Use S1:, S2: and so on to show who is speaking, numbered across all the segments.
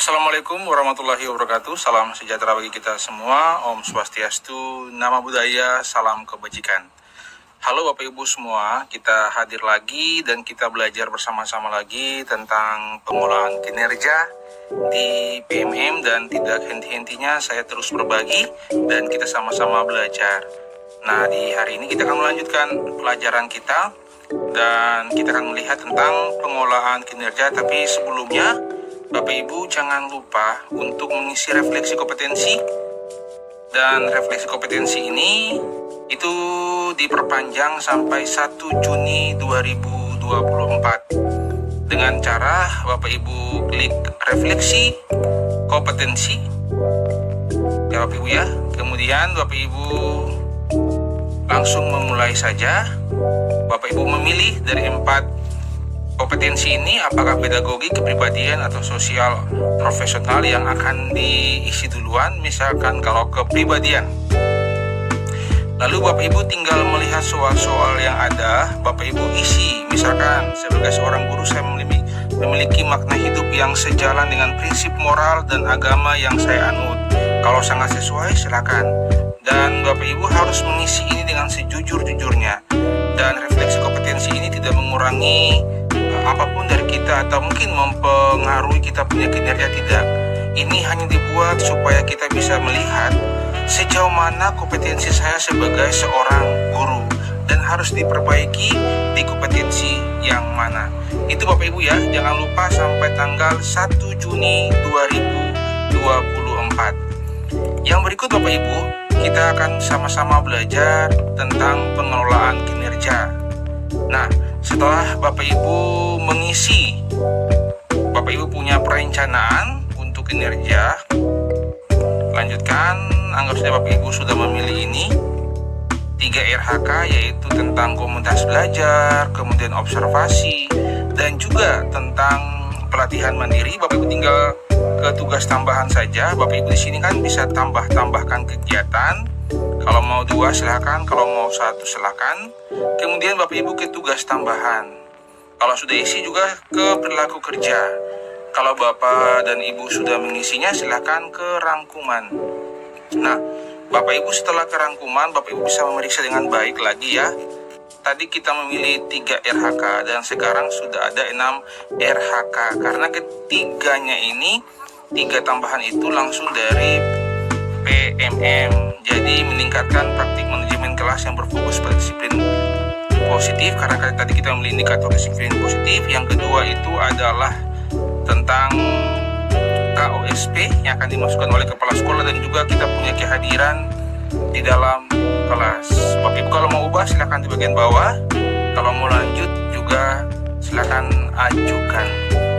S1: Assalamualaikum warahmatullahi wabarakatuh. Salam sejahtera bagi kita semua. Om Swastiastu, Nama Budaya, salam kebajikan. Halo Bapak Ibu semua, kita hadir lagi dan kita belajar bersama-sama lagi tentang pengolahan kinerja di PMM, dan tidak henti-hentinya saya terus berbagi dan kita sama-sama belajar. Nah, di hari ini kita akan melanjutkan pelajaran kita dan kita akan melihat tentang pengolahan kinerja. Tapi sebelumnya, Bapak Ibu jangan lupa untuk mengisi refleksi kompetensi. Dan refleksi kompetensi ini itu diperpanjang sampai 1 Juni 2024 dengan cara Bapak Ibu klik refleksi kompetensi ya Bapak Ibu ya. Kemudian Bapak Ibu langsung memulai saja. Bapak Ibu memilih dari 4 kompetensi ini, apakah pedagogi, kepribadian, atau sosial profesional yang akan diisi duluan. Misalkan kalau kepribadian, lalu Bapak Ibu tinggal melihat soal-soal yang ada, Bapak Ibu isi. Misalkan sebagai seorang guru saya memiliki makna hidup yang sejalan dengan prinsip moral dan agama yang saya anut. Kalau sangat sesuai silakan. Dan Bapak Ibu harus mengisi ini dengan sejujur-jujurnya. Dan refleksi kompetensi ini tidak mengurangi apapun dari kita atau mungkin mempengaruhi kita punya kinerja, tidak. Ini hanya dibuat supaya kita bisa melihat sejauh mana kompetensi saya sebagai seorang guru dan harus diperbaiki di kompetensi yang mana. Itu Bapak Ibu ya, jangan lupa sampai tanggal 1 Juni 2024. Yang berikut Bapak Ibu, kita akan sama-sama belajar tentang pengelolaan kinerja. Nah, setelah Bapak Ibu mengisi, Bapak Ibu punya perencanaan untuk kinerja, lanjutkan. Anggap saja Bapak Ibu sudah memilih ini 3 RHK, yaitu tentang komunitas belajar, kemudian observasi, dan juga tentang pelatihan mandiri. Bapak Ibu tinggal ke tugas tambahan saja. Bapak Ibu di sini kan bisa tambahkan kegiatan. Kalau mau 2 silakan, kalau mau 1 silakan. Kemudian Bapak Ibu ke tugas tambahan. Kalau sudah isi juga ke perilaku kerja. Kalau Bapak dan Ibu sudah mengisinya, silakan ke rangkuman. Nah, Bapak Ibu setelah ke rangkuman, Bapak Ibu bisa memeriksa dengan baik lagi ya. Tadi kita memilih 3 RHK dan sekarang sudah ada 6 RHK. Karena ketiganya ini, 3 tambahan itu langsung dari PMM. Jadi meningkatkan praktik manajemen kelas yang berfokus pada disiplin positif, karena tadi kita memilih indikator disiplin positif. Yang kedua itu adalah tentang KOSP yang akan dimasukkan oleh kepala sekolah, dan juga kita punya kehadiran di dalam kelas. Bapak Ibu kalau mau ubah silakan di bagian bawah, kalau mau lanjut juga silakan ajukan.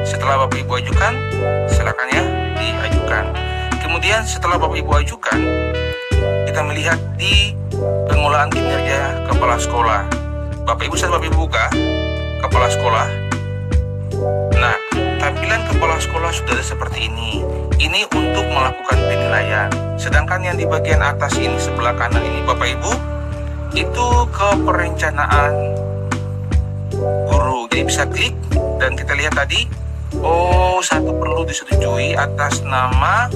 S1: Setelah Bapak Ibu ajukan, silakan ya diajukan. Kemudian setelah Bapak Ibu ajukan, kita melihat di pengolahan kinerja kepala sekolah. Bapak Ibu saat Bapak Ibu buka kepala sekolah. Nah, tampilan kepala sekolah sudah ada seperti ini. Ini untuk melakukan penilaian. Sedangkan yang di bagian atas ini, sebelah kanan ini Bapak Ibu, itu ke perencanaan guru. Jadi bisa klik dan kita lihat tadi, oh, 1 perlu disetujui atas nama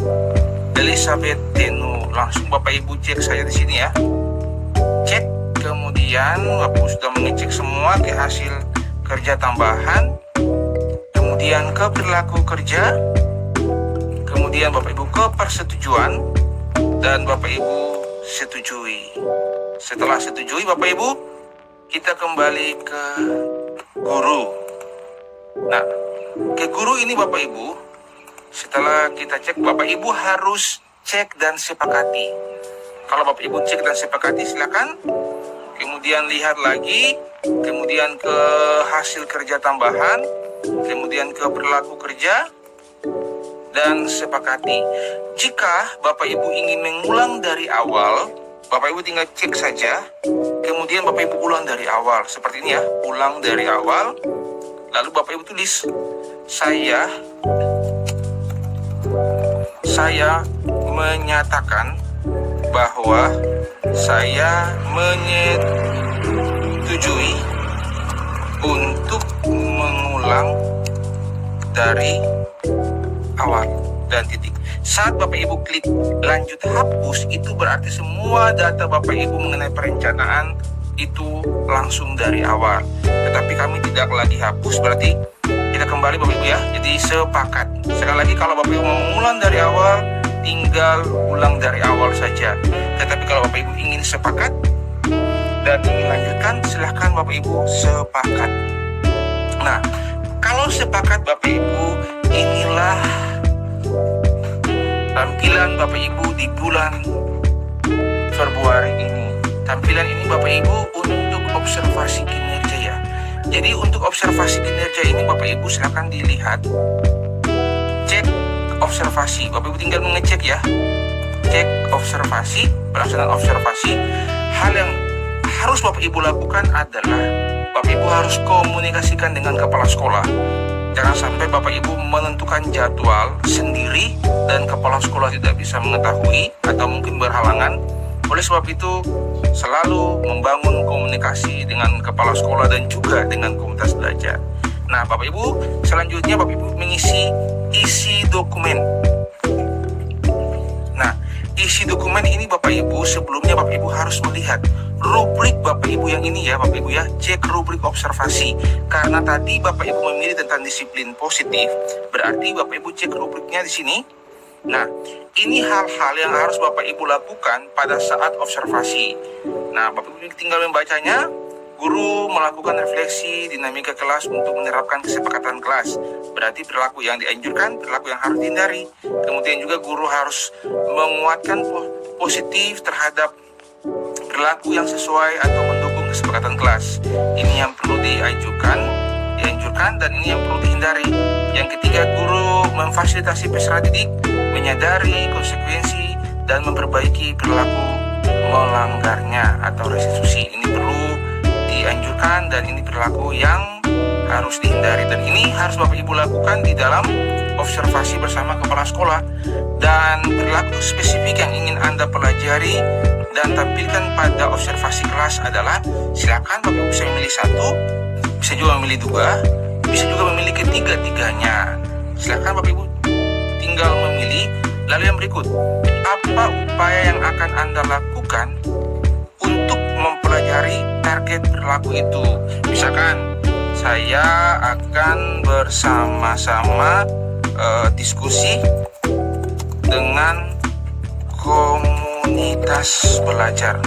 S1: Elizabeth Tenu. Langsung Bapak Ibu cek saja di sini ya. Cek, kemudian Bapak Ibu sudah mengecek semua ke hasil kerja tambahan, kemudian ke perilaku kerja, kemudian Bapak Ibu ke persetujuan, dan Bapak Ibu setujui. Setelah setujui Bapak Ibu, kita kembali ke guru. Nah, ke guru ini Bapak Ibu, setelah kita cek, Bapak Ibu harus cek dan sepakati. Kalau Bapak Ibu cek dan sepakati silakan. Kemudian lihat lagi, kemudian ke hasil kerja tambahan, kemudian ke perilaku kerja, dan sepakati. Jika Bapak Ibu ingin mengulang dari awal, Bapak Ibu tinggal cek saja, kemudian Bapak Ibu ulang dari awal. Seperti ini ya, ulang dari awal. Lalu Bapak Ibu tulis, saya menyatakan bahwa saya menyetujui untuk mengulang dari awal. dan titik. Saat Bapak Ibu klik lanjut hapus, itu berarti semua data Bapak Ibu mengenai perencanaan itu langsung dari awal. Tetapi kami tidak lagi hapus, berarti kita kembali Bapak Ibu ya. Jadi sepakat. Sekali lagi, kalau Bapak Ibu mau mengulang dari awal, tinggal ulang dari awal saja. Tetapi kalau Bapak Ibu ingin sepakat dan ingin lanjutkan, silahkan Bapak Ibu sepakat. Nah, kalau sepakat Bapak Ibu, inilah tampilan Bapak Ibu di bulan Februari ini. Tampilan ini Bapak Ibu untuk observasi kinerja ya. Jadi untuk observasi kinerja ini Bapak Ibu silahkan dilihat. Cek observasi. Bapak Ibu tinggal mengecek ya. Cek observasi, pelaksanaan observasi. Hal yang harus Bapak Ibu lakukan adalah Bapak Ibu harus komunikasikan dengan kepala sekolah. Jangan sampai Bapak Ibu menentukan jadwal sendiri dan kepala sekolah tidak bisa mengetahui atau mungkin berhalangan. Oleh sebab itu, selalu membangun komunikasi dengan kepala sekolah dan juga dengan komunitas belajar. Nah, Bapak Ibu, selanjutnya Bapak Ibu mengisi isi dokumen. Nah, isi dokumen ini Bapak Ibu, sebelumnya Bapak Ibu harus melihat rubrik Bapak Ibu yang ini ya, Bapak Ibu ya. Cek rubrik observasi. Karena tadi Bapak Ibu memilih tentang disiplin positif, berarti Bapak Ibu cek rubriknya di sini. Nah, ini hal-hal yang harus Bapak Ibu lakukan pada saat observasi. Nah, Bapak Ibu tinggal membacanya. Guru melakukan refleksi dinamika kelas untuk menerapkan kesepakatan kelas. Berarti perilaku yang dianjurkan, perilaku yang harus dihindari. Kemudian juga guru harus menguatkan positif terhadap perilaku yang sesuai atau mendukung kesepakatan kelas. Ini yang perlu dianjurkan, dan ini yang perlu dihindari. Yang ketiga, guru memfasilitasi peserta didik menyadari konsekuensi dan memperbaiki perilaku melanggarnya atau restitusi. Ini perlu dianjurkan dan ini perilaku yang harus dihindari, dan ini harus Bapak Ibu lakukan di dalam observasi bersama kepala sekolah. Dan perilaku spesifik yang ingin Anda pelajari dan tampilkan pada observasi kelas adalah, silakan Bapak Ibu bisa memilih satu, bisa juga memilih dua, bisa juga memilih ketiga-tiganya. Silakan Bapak Ibu tinggal memilih. Lalu yang berikut, apa upaya yang akan Anda lakukan untuk mempelajari target perilaku itu? Misalkan saya akan bersama-sama diskusi dengan komunitas belajar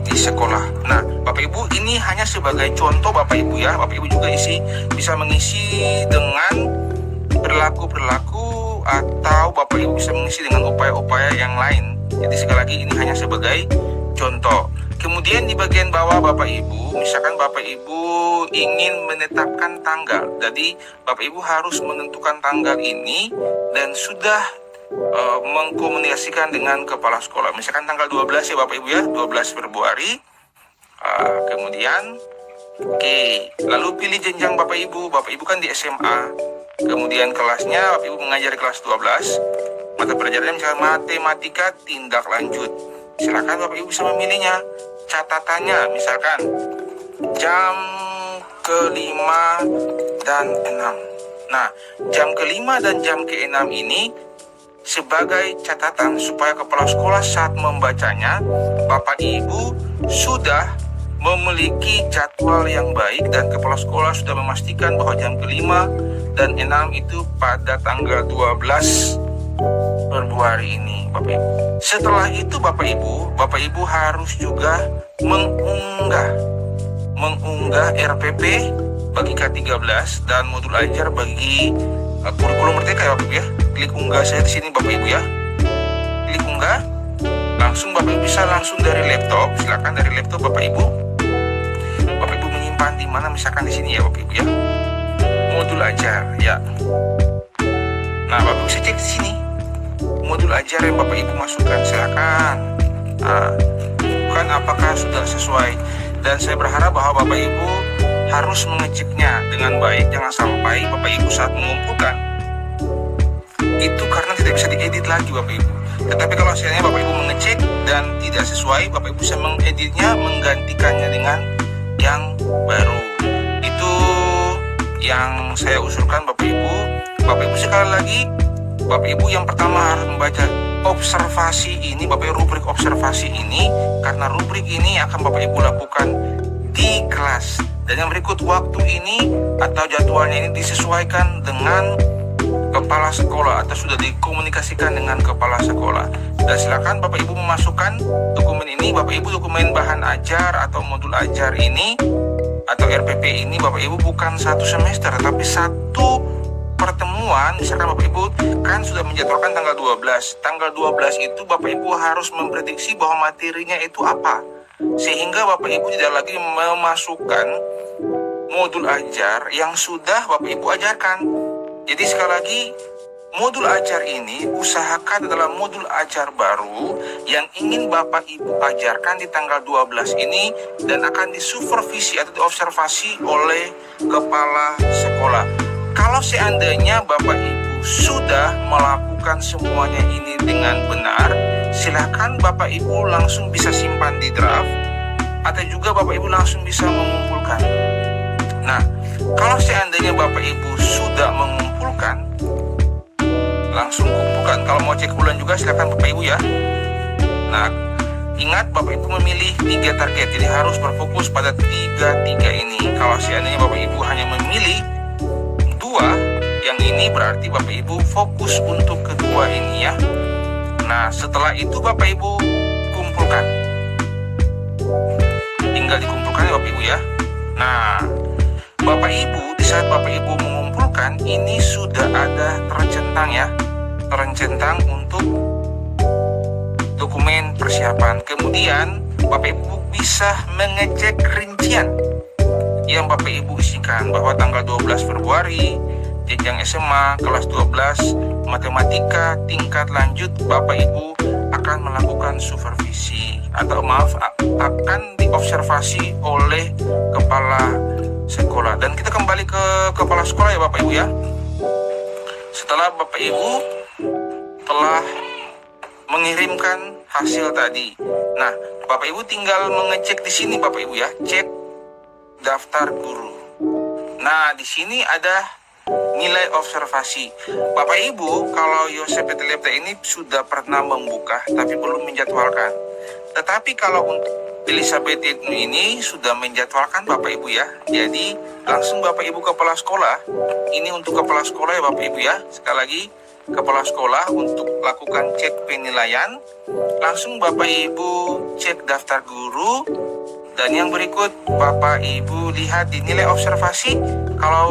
S1: di sekolah. Nah, Bapak Ibu, ini hanya sebagai contoh Bapak Ibu ya. Bapak Ibu juga bisa mengisi dengan perilaku-perilaku, atau Bapak Ibu bisa mengisi dengan upaya-upaya yang lain. Jadi sekali lagi, ini hanya sebagai contoh. Kemudian di bagian bawah Bapak Ibu, misalkan Bapak Ibu ingin menetapkan tanggal. Jadi Bapak Ibu harus menentukan tanggal ini dan sudah mengkomunikasikan dengan kepala sekolah. Misalkan tanggal 12 ya Bapak Ibu ya, 12 Februari. Kemudian lalu pilih jenjang Bapak Ibu. Bapak Ibu kan di SMA. Kemudian kelasnya Bapak Ibu mengajar di kelas 12. Mata pelajarannya misalkan matematika tindak lanjut. Silakan Bapak Ibu bisa memilihnya. Catatannya misalkan jam ke-5 dan 6. Nah, jam ke-5 dan jam ke-6 ini sebagai catatan supaya kepala sekolah saat membacanya, Bapak Ibu sudah memiliki jadwal yang baik dan kepala sekolah sudah memastikan bahwa jam ke-5 dan 6 itu pada tanggal 12 Februari ini, Bapak Ibu. Setelah itu Bapak Ibu harus juga mengunggah RPP bagi K13 dan modul ajar bagi kurikulum Merdeka ya Bapak Ibu ya. Klik unggah saya di sini Bapak Ibu ya. Klik unggah, langsung Bapak Ibu bisa langsung dari laptop. Silakan dari laptop Bapak Ibu. Bapak Ibu menyimpan di mana, misalkan di sini ya Bapak Ibu ya. Modul ajar ya. Nah, Bapak Ibu bisa cek di sini modul ajar yang Bapak Ibu masukkan. Silakan. Bukan apakah sudah sesuai, dan saya berharap bahwa Bapak Ibu harus mengeceknya dengan baik. Jangan sampai Bapak Ibu saat mengumpulkan itu karena tidak bisa diedit lagi Bapak Ibu. Tetapi kalau hasilnya Bapak Ibu mengecek dan tidak sesuai, Bapak Ibu bisa mengeditnya, menggantikannya dengan yang baru. Itu yang saya usulkan Bapak Ibu. Bapak Ibu sekali lagi Bapak Ibu yang pertama harus membaca observasi ini, Bapak Ibu, rubrik observasi ini, karena rubrik ini akan Bapak Ibu lakukan di kelas. Dan yang berikut, waktu ini atau jadwalnya ini disesuaikan dengan kepala sekolah atau sudah dikomunikasikan dengan kepala sekolah. Dan silakan Bapak Ibu memasukkan dokumen ini. Bapak Ibu, dokumen bahan ajar atau modul ajar ini atau RPP ini Bapak Ibu bukan satu semester, tapi satu pertemuan. Misalkan Bapak Ibu kan sudah menjadwalkan tanggal 12. Tanggal 12 itu Bapak Ibu harus memprediksi bahwa materinya itu apa, sehingga Bapak Ibu tidak lagi memasukkan modul ajar yang sudah Bapak Ibu ajarkan. Jadi sekali lagi, modul ajar ini usahakan adalah modul ajar baru yang ingin Bapak Ibu ajarkan di tanggal 12 ini dan akan disupervisi atau diobservasi oleh kepala sekolah. Kalau seandainya Bapak Ibu sudah melakukan semuanya ini dengan benar, silakan Bapak Ibu langsung bisa simpan di draft atau juga Bapak Ibu langsung bisa mengumpulkan. Nah, kalau seandainya Bapak Ibu sudah mengumpulkan, langsung kumpulkan. Kalau mau cek ulang juga silakan Bapak Ibu ya. Nah, ingat Bapak Ibu memilih 3 target, jadi harus berfokus pada 3 ini. Kalau seandainya Bapak Ibu hanya memilih 2, yang ini berarti Bapak Ibu fokus untuk kedua ini ya. Nah, setelah itu Bapak Ibu kumpulkan. Tinggal dikumpulkan ya Bapak Ibu ya. Nah, Bapak Ibu, di saat Bapak Ibu mengumpulkan, ini sudah ada tercentang ya, tercentang untuk dokumen persiapan. Kemudian Bapak Ibu bisa mengecek rincian yang Bapak Ibu isikan, bahwa tanggal 12 Februari jenjang SMA kelas 12 matematika tingkat lanjut Bapak Ibu akan melakukan supervisi atau akan diobservasi oleh kepala sekolah. Dan kita kembali ke kepala sekolah ya Bapak Ibu ya. Setelah Bapak Ibu telah mengirimkan hasil tadi, nah Bapak Ibu tinggal mengecek di sini Bapak Ibu ya, cek daftar guru. Nah, di sini ada nilai observasi. Bapak Ibu, kalau Yosef Betelebta ini sudah pernah membuka tapi belum menjadwalkan. Tetapi kalau untuk Elizabeth ini sudah menjadwalkan Bapak Ibu ya. Jadi langsung Bapak Ibu kepala sekolah, ini untuk kepala sekolah ya Bapak Ibu ya. Sekali lagi, kepala sekolah untuk lakukan cek penilaian, langsung Bapak Ibu cek daftar guru. Dan yang berikut Bapak Ibu lihat di nilai observasi, kalau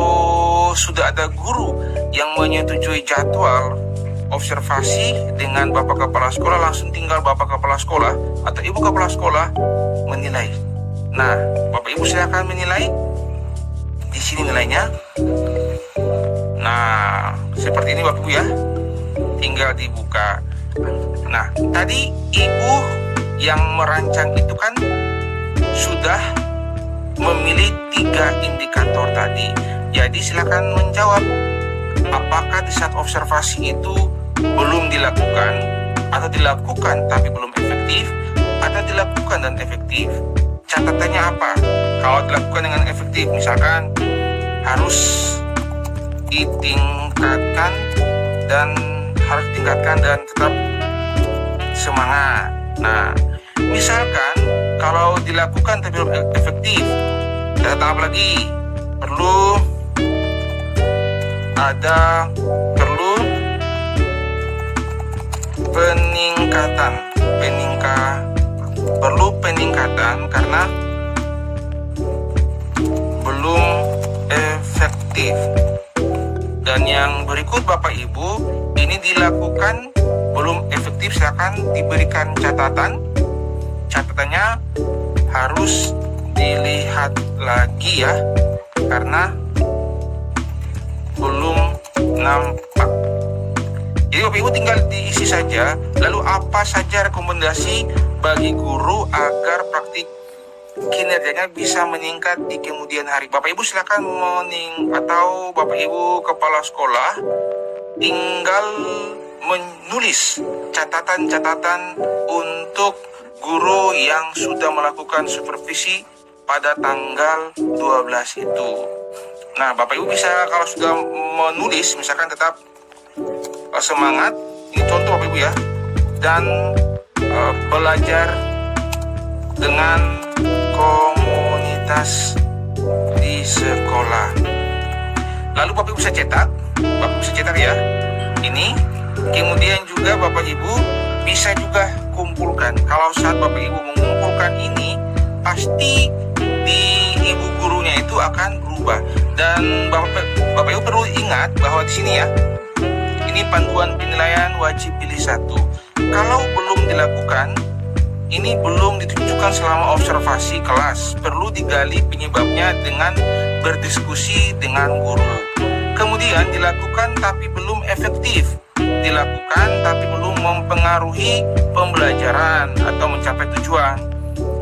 S1: sudah ada guru yang menyetujui jadwal observasi dengan Bapak Kepala Sekolah, langsung tinggal Bapak Kepala Sekolah atau Ibu Kepala Sekolah menilai. Nah, Bapak Ibu silakan menilai. Di sini nilainya. Nah, seperti ini Bapak Ibu ya. Tinggal dibuka. Nah, tadi Ibu yang merancang itu kan sudah memilih 3 indikator tadi. Jadi silakan menjawab, apakah di saat observasi itu belum dilakukan, atau dilakukan tapi belum efektif, atau dilakukan dan efektif. Catatannya apa? Kalau dilakukan dengan efektif, misalkan harus ditingkatkan dan tetap semangat. Nah, misalkan kalau dilakukan tapi belum efektif, catatan apa lagi? Perlu peningkatan karena belum efektif. Dan yang berikut Bapak Ibu, ini dilakukan belum efektif, silakan diberikan catatan. Catatannya harus dilihat lagi ya, karena belum nampak. Jadi Bapak Ibu tinggal diisi saja, lalu apa saja rekomendasi bagi guru agar praktik kinerjanya bisa meningkat di kemudian hari. Bapak Ibu silakan atau Bapak Ibu kepala sekolah tinggal menulis catatan-catatan untuk guru yang sudah melakukan supervisi pada tanggal 12 itu. Nah, Bapak Ibu bisa kalau sudah menulis, misalkan tetap semangat. Ini contoh Bapak Ibu ya. Dan belajar dengan komunitas di sekolah. Lalu Bapak Ibu bisa cetak ya. Ini kemudian juga Bapak Ibu bisa juga kumpulkan. Kalau saat Bapak Ibu mengumpulkan ini, pasti di ibu gurunya itu akan berubah. Dan Bapak Ibu perlu ingat bahwa di sini ya, ini panduan penilaian wajib pilih 1. Kalau belum dilakukan, ini belum ditunjukkan selama observasi kelas. Perlu digali penyebabnya dengan berdiskusi dengan guru. Kemudian dilakukan tapi belum efektif. Dilakukan tapi belum mempengaruhi pembelajaran atau mencapai tujuan.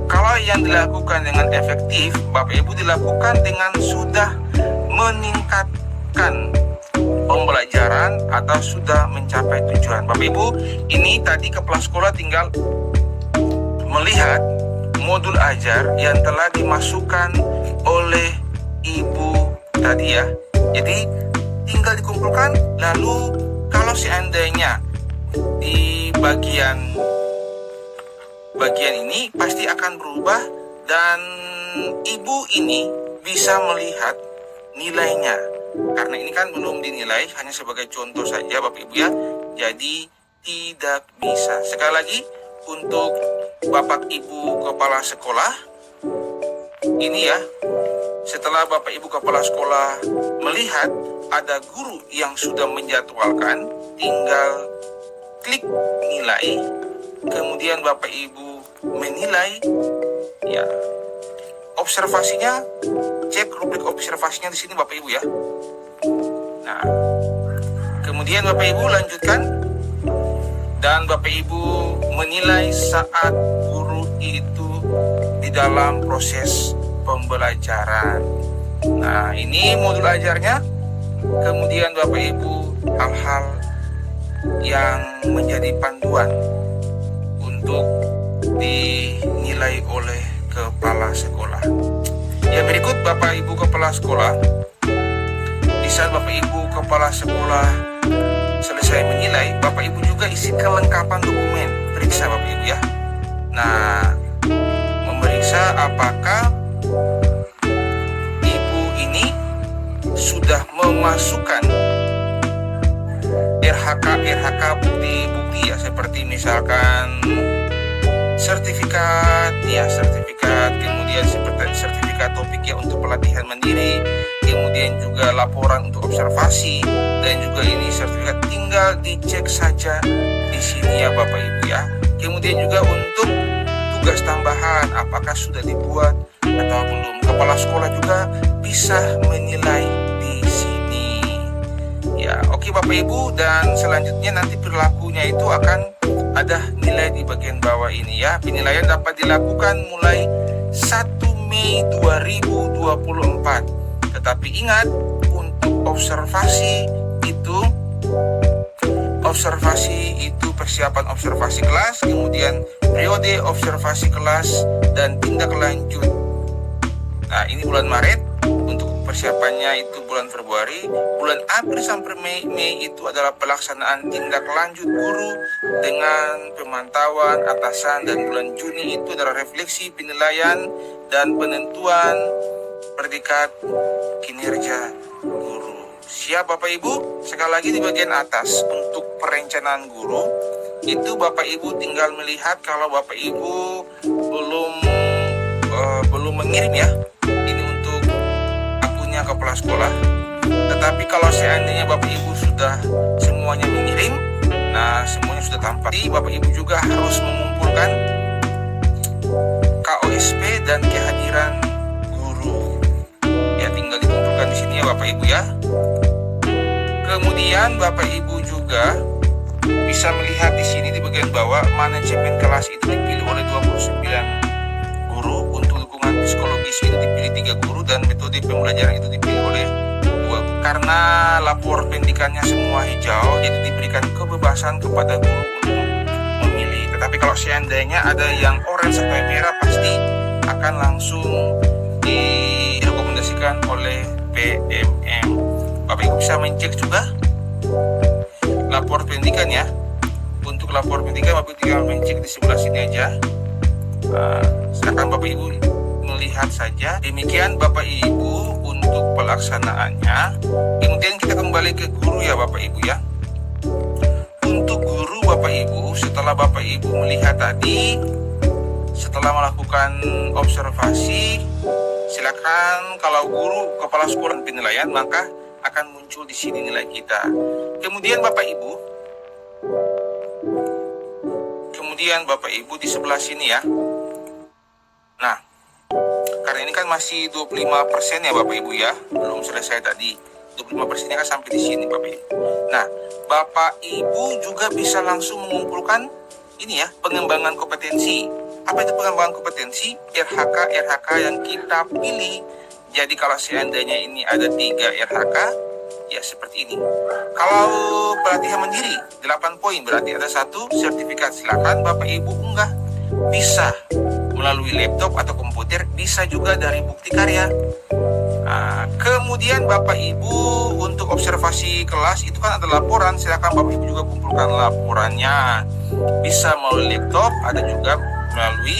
S1: Kalau yang dilakukan dengan efektif, Bapak Ibu dilakukan dengan sudah meningkatkan pembelajaran atau sudah mencapai tujuan. Bapak Ibu, ini tadi kepala sekolah tinggal melihat modul ajar yang telah dimasukkan oleh ibu tadi ya. Jadi tinggal dikumpulkan, lalu kalau seandainya di bagian ini pasti akan berubah dan ibu ini bisa melihat nilainya. Karena ini kan belum dinilai, hanya sebagai contoh saja Bapak Ibu ya. Jadi tidak bisa. Sekali lagi untuk Bapak Ibu kepala sekolah, ini ya, setelah Bapak Ibu kepala sekolah melihat ada guru yang sudah menjadwalkan, tinggal klik nilai, kemudian Bapak Ibu menilai ya. Observasinya, cek rubrik observasinya di sini Bapak Ibu ya. Nah, kemudian Bapak Ibu lanjutkan dan Bapak Ibu menilai saat guru itu di dalam proses pembelajaran. Nah, ini modul ajarnya. Kemudian Bapak Ibu hal-hal yang menjadi panduan untuk dinilai oleh kepala sekolah. Ya, berikut Bapak Ibu kepala sekolah. Di saat Bapak Ibu kepala sekolah selesai menilai, Bapak Ibu juga isi kelengkapan dokumen. Periksa Bapak Ibu ya. Nah, memeriksa apakah ibu ini sudah memasukkan RHK bukti-bukti ya, seperti misalkan sertifikat, kemudian seperti sertifikat topik ya untuk pelatihan mandiri, kemudian juga laporan untuk observasi, dan juga ini sertifikat tinggal dicek saja di sini ya Bapak Ibu ya. Kemudian juga untuk tugas tambahan apakah sudah dibuat atau belum. Kepala sekolah juga bisa menilai di sini. Ya, oke Bapak Ibu, dan selanjutnya nanti perilakunya itu akan ada nilai di bagian bawah ini ya. Penilaian dapat dilakukan mulai 1 Mei 2024. Tetapi ingat, untuk observasi itu persiapan observasi kelas, kemudian periode observasi kelas dan tindak lanjut. Nah, ini bulan Maret, untuk persiapannya itu bulan Februari, bulan April sampai Mei itu adalah pelaksanaan tindak lanjut guru dengan pemantauan atasan, dan bulan Juni itu adalah refleksi penilaian dan penentuan predikat kinerja guru. Siap Bapak Ibu? Sekali lagi di bagian atas untuk perencanaan guru itu Bapak Ibu tinggal melihat kalau Bapak Ibu belum mengirim ya. Ini untuk akunnya kepala sekolah. Tetapi kalau seandainya Bapak Ibu sudah semuanya mengirim, nah semuanya sudah tampak. Jadi Bapak Ibu juga harus mengumpulkan KOSP dan kehadiran guru. Ya, tinggal dikumpulkan di sini ya Bapak Ibu ya. Kemudian Bapak Ibu juga bisa melihat di sini di bagian bawah, manajemen kelas itu dipilih oleh 29 guru, untuk dukungan psikologis itu dipilih 3 guru, dan metode pembelajaran itu dipilih oleh 2 guru. Karena lapor pendidikannya semua hijau, jadi diberikan kebebasan kepada guru untuk memilih. Tetapi kalau seandainya ada yang orange atau merah, pasti akan langsung direkomendasikan oleh PMM. Bapak Ibu bisa mencek juga. lapor pendidikan ya. Untuk lapor pendidikan Bapak Ibu tinggal mencek di sebelah sini aja. Silakan Bapak Ibu melihat saja. Demikian Bapak Ibu untuk pelaksanaannya. Kemudian kita kembali ke guru ya Bapak Ibu ya. Untuk guru Bapak Ibu, setelah Bapak Ibu melihat tadi, setelah melakukan observasi, silakan kalau guru kepala sekolah penilaian maka akan muncul di sini nilai kita. Kemudian Bapak Ibu di sebelah sini ya. Nah, karena ini kan masih 25% ya Bapak Ibu ya, belum selesai tadi. 25%-nya kan sampai di sini Bapak Ibu. Nah, Bapak Ibu juga bisa langsung mengumpulkan ini ya, pengembangan kompetensi. Apa itu pengembangan kompetensi? RHK yang kita pilih. Jadi kalau seandainya ini ada 3 RHK, ya seperti ini. Kalau pelatihan mandiri 8 poin, berarti ada 1 sertifikat. Silakan Bapak Ibu unggah. Bisa melalui laptop atau komputer, bisa juga dari bukti karya. Kemudian Bapak Ibu untuk observasi kelas itu kan ada laporan. Silakan Bapak Ibu juga kumpulkan laporannya. Bisa melalui laptop, ada juga melalui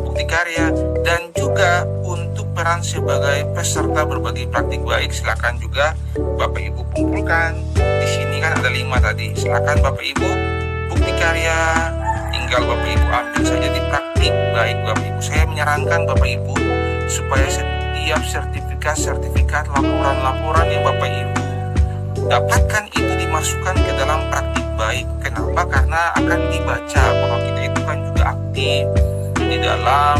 S1: bukti karya. Dan juga untuk peran sebagai peserta berbagai praktik baik, silakan juga Bapak Ibu kumpulkan. Di sini kan ada 5 tadi. Silakan Bapak Ibu bukti karya, tinggal Bapak Ibu ambil saja di praktik baik Bapak Ibu. Saya menyarankan Bapak Ibu supaya setiap sertifikat, laporan-laporan yang Bapak Ibu dapatkan itu dimasukkan ke dalam praktik baik. Kenapa? Karena akan dibaca bahwa kita itu kan juga aktif di dalam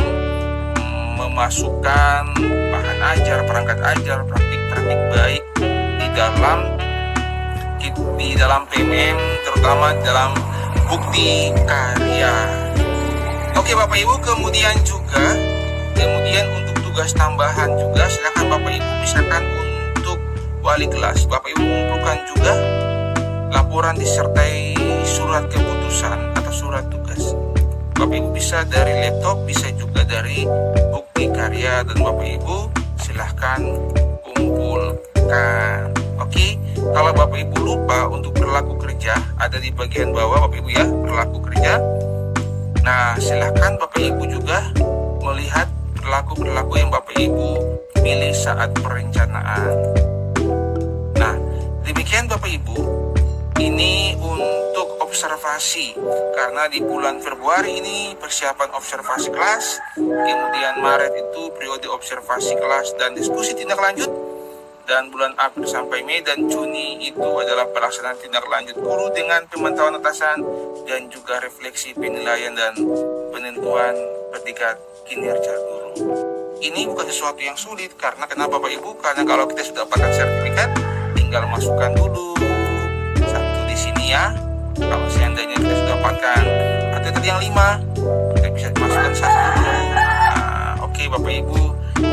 S1: memasukkan bahan ajar, perangkat ajar, praktik-praktik baik di dalam PMM, terutama dalam bukti karya. Oke Bapak Ibu, kemudian untuk tugas tambahan juga silakan Bapak Ibu, misalkan untuk wali kelas, Bapak Ibu mengumpulkan juga laporan disertai surat keputusan atau surat tugas. Bapak Ibu bisa dari laptop, bisa juga dari bukti karya, dan Bapak Ibu silahkan kumpulkan. Oke, kalau Bapak Ibu lupa untuk perilaku kerja, ada di bagian bawah Bapak Ibu ya, perilaku kerja. Nah, silahkan Bapak Ibu juga melihat perilaku yang Bapak Ibu pilih saat perencanaan. Nah, demikian Bapak Ibu, ini untuk observasi, karena di bulan Februari ini persiapan observasi kelas, kemudian Maret itu periode observasi kelas dan diskusi tindak lanjut, dan bulan April sampai Mei dan Juni itu adalah pelaksanaan tindak lanjut guru dengan pemantauan atasan dan juga refleksi penilaian dan penentuan predikat kinerja guru. Ini bukan sesuatu yang sulit, karena kenapa Bapak Ibu? Karena kalau kita sudah dapatkan sertifikat, tinggal masukkan dulu satu di sini ya. Kalau seandainya kita sudah dapatkan, ada tadi yang 5, kita bisa masukkan 1 dulu. Oke Bapak Ibu,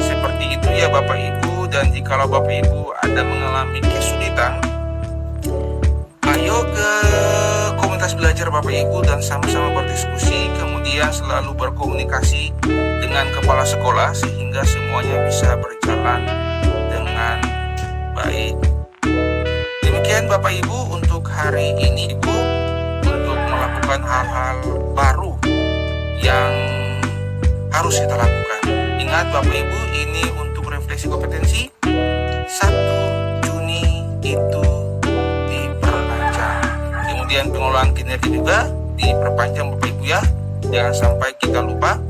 S1: seperti itu ya Bapak Ibu. Dan jikalau Bapak Ibu ada mengalami kesulitan, ayo ke komunitas belajar Bapak Ibu dan sama-sama berdiskusi, kemudian selalu berkomunikasi dengan kepala sekolah sehingga semuanya bisa berjalan dengan baik. Demikian Bapak Ibu untuk hari ini, Ibu, untuk melakukan hal-hal baru yang harus kita lakukan. Ingat Bapak Ibu, ini untuk refleksi kompetensi 1 Juni itu diperpanjang. Kemudian pengelolaan kinerja juga diperpanjang Bapak Ibu ya, jangan sampai kita lupa.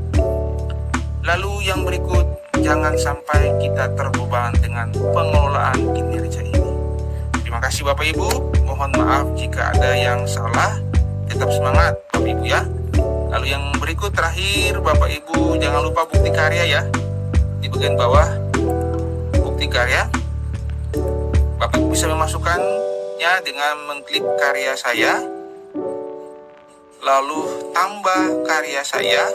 S1: Lalu yang berikut, jangan sampai kita terbeban dengan pengelolaan kinerja ini. Terima kasih Bapak Ibu, mohon maaf jika ada yang salah. Tetap semangat Bapak Ibu ya. Lalu yang berikut terakhir Bapak Ibu, jangan lupa bukti karya ya. Di bagian bawah bukti karya, Bapak Ibu bisa memasukkannya dengan mengklik karya saya, lalu tambah karya saya,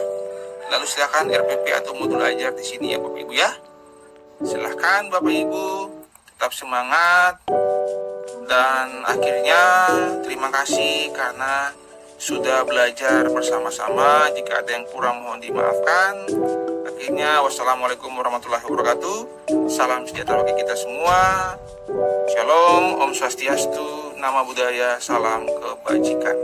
S1: lalu silakan RPP atau modul ajar di sini ya Bapak Ibu ya. Silahkan Bapak Ibu, tetap semangat, dan akhirnya terima kasih karena sudah belajar bersama-sama. Jika ada yang kurang mohon dimaafkan. Akhirnya wassalamualaikum warahmatullahi wabarakatuh. Salam sejahtera bagi kita semua. Shalom, Om Swastiastu, nama budaya, salam kebajikan.